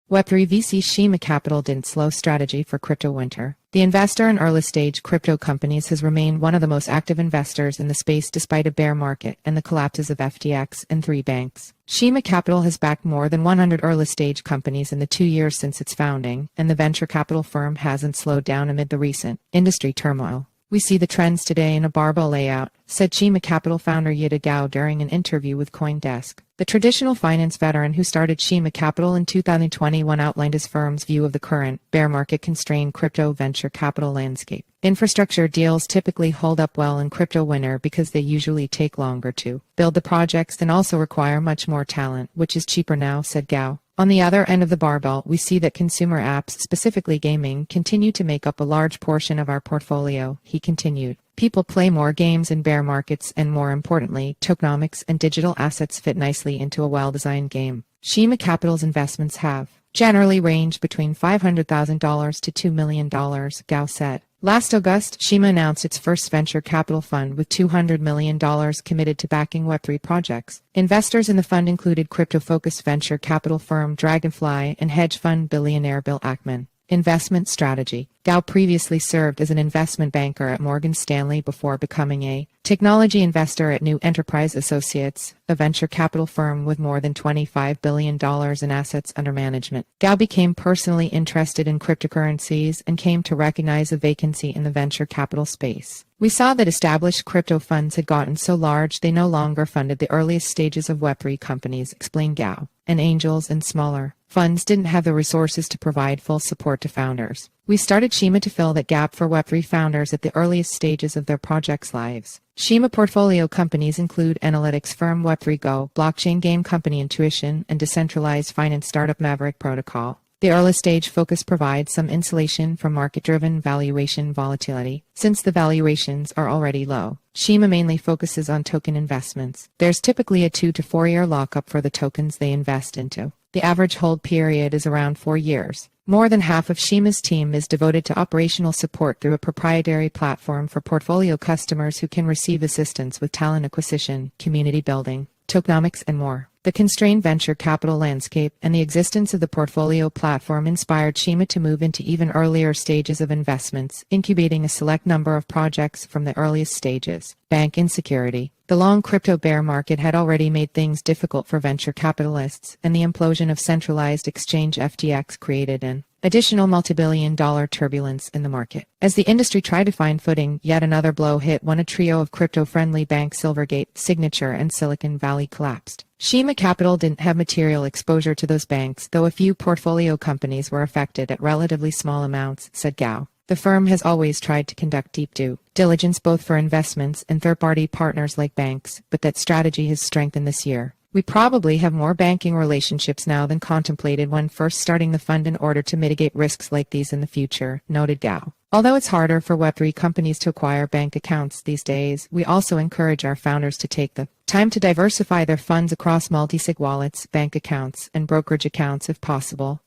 Web3 VC Shima Capital didn't slow strategy for crypto winter. The investor in early-stage crypto companies has remained one of the most active investors in the space despite a bear market and the collapses of FTX and 3 banks. Shima Capital has backed more than 100 early-stage companies in the 2 years since its founding, and the venture capital firm hasn't slowed down amid the recent industry turmoil. "We see the trends today in a barbell layout," said Shima Capital founder Yida Gao during an interview with CoinDesk. The traditional finance veteran who started Shima Capital in 2021 outlined his firm's view of the current bear market-constrained crypto venture capital landscape. Infrastructure deals typically hold up well in crypto winter because they usually take longer to build the projects and also require much more talent, which is cheaper now, said Gao. On the other end of the barbell, we see that consumer apps, specifically gaming, continue to make up a large portion of our portfolio, he continued. People play more games in bear markets and, more importantly, tokenomics and digital assets fit nicely into a well-designed game. Shima Capital's investments have generally ranged between $500,000 to $2 million, Gao said. Last August, Shima announced its first venture capital fund with $200 million committed to backing Web3 projects. Investors in the fund included crypto-focused venture capital firm Dragonfly and hedge fund billionaire Bill Ackman. Investment strategy. Gao previously served as an investment banker at Morgan Stanley before becoming a technology investor at New Enterprise Associates, a venture capital firm with more than $25 billion in assets under management. Gao became personally interested in cryptocurrencies and came to recognize a vacancy in the venture capital space. "We saw that established crypto funds had gotten so large they no longer funded the earliest stages of Web3 companies," explained Gao, "and angels and smaller funds didn't have the resources to provide full support to founders. We started Shima to fill that gap for Web3 founders at the earliest stages of their projects' lives." Shima portfolio companies include analytics firm Web3 Go, blockchain game company Intuition, and decentralized finance startup Maverick Protocol. The early-stage focus provides some insulation from market-driven valuation volatility, since the valuations are already low. Shima mainly focuses on token investments. There's typically a 2 to 4 year lockup for the tokens they invest into. The average hold period is around 4 years. More than half of Shima's team is devoted to operational support through a proprietary platform for portfolio customers who can receive assistance with talent acquisition, community building, tokenomics, and more. The constrained venture capital landscape and the existence of the portfolio platform inspired Shima to move into even earlier stages of investments, incubating a select number of projects from the earliest stages. Bank insecurity. The long crypto bear market had already made things difficult for venture capitalists, and the implosion of centralized exchange FTX created an additional multi-billion-dollar turbulence in the market. As the industry tried to find footing, yet another blow hit when a trio of crypto-friendly banks Silvergate, Signature, and Silicon Valley collapsed. Shima Capital didn't have material exposure to those banks, though a few portfolio companies were affected at relatively small amounts, said Gao. The firm has always tried to conduct deep due diligence both for investments and third-party partners like banks, but that strategy has strengthened this year. "We probably have more banking relationships now than contemplated when first starting the fund in order to mitigate risks like these in the future," noted Gao. "Although it's harder for Web3 companies to acquire bank accounts these days, we also encourage our founders to take the time to diversify their funds across multi-sig wallets, bank accounts, and brokerage accounts if possible.